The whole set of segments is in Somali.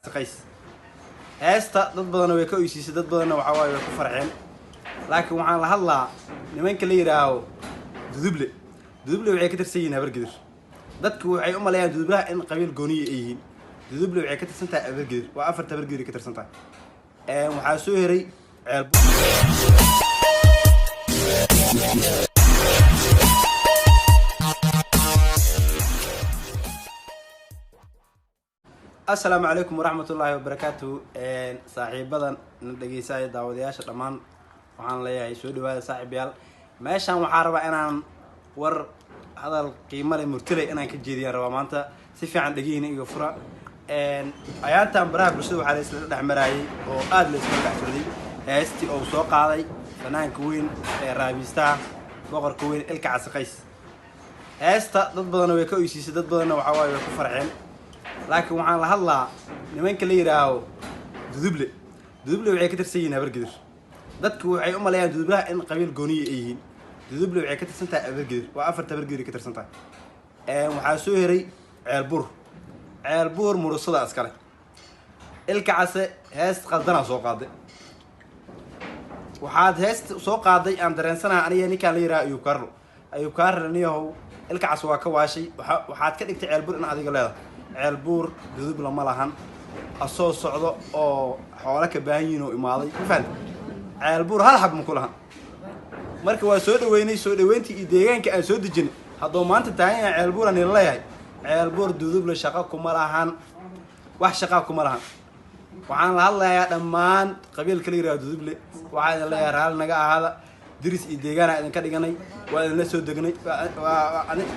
قيس هاستا dad badan way ka oysiisay dad badan waxa way ku farxeen laakiin waxaan la hadlaa nimanka la yiraahdo duduble waxay ka tirsan yihiin habargedir dadku waxay u maleeyaan dudublaha in qabiil gooniye ay yihiin duduble waxay ka tirsan tahay habargedir waa afarta habargedir ka tirsan tahay waxa soo heray السلام عليكم ورحمة الله وبركاته صاحبنا ندقيساي داودياشا دمان waxaan leeyahay soo dhawaada saaxiibayaal meeshan waxaan rabaa inaan war hadal qiimo leh murtile inaan ka jeediyaan rabaa maanta si fiican dhagiina iyo fura ayaantan baraha bulshada waxa la isla dhaxmaraayay oo aad la isku dhaxshaday heesti oo soo qaaday fanaanka weyn ee raabista boqorka weyn ilka casaqays heesta dad badan way ka oysiisay dad badan waxa way ku farxeen laakiin waxaan la hadlaa nimanka la yiraahdo duduble waxay ka tirsan yihiin habargedir dadku waxay u maleeyaan dudublaha in qabiil gooniye ay yihiin duduble waxay ka tirsan tahay habargedir waa afarta habargedir ka tirsan tahay waxa soo heray ceelbuur murusada askale ilka case heest qaldana soo qaaday waxaad heest soo qaaday aan dareensanahay aniga ninka la yiraahdo ayuu karlo niyahow ilka case waa ka waashay waxaad ka dhigtay ceelbuur in adiga leedahay ceelbuur duduble ma lahan asoo socdo oo xoolo ka baahan yihiin oo imaaday fahad ceelbuur hal xab ma ku lahan marka waa soo dhaweyntii iyo deegaanka aan soo dejinay haddoo maanta taagan yahay ceelbuur aan leeyahay ceelbuur duduble shaqo kuma lahan wax shaqo kuma lahan waxaan la hadlayaa dhammaan qabiilka la yiraahdo duduble waxaan leeyahay raal naga ahaada diris iyo deegaan aan ka dhiganay waa idin la soo degnay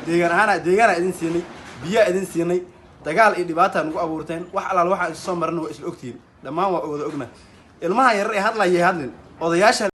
deegaan idin siinay biyo idin siinay dagaal iyo dhibaato aan ugu abuurteen wax alaal waxa soo marnay waa isla ogtiin dhammaan waa wada ogna ilmaha yar ee hadlayay hadlin odayaasha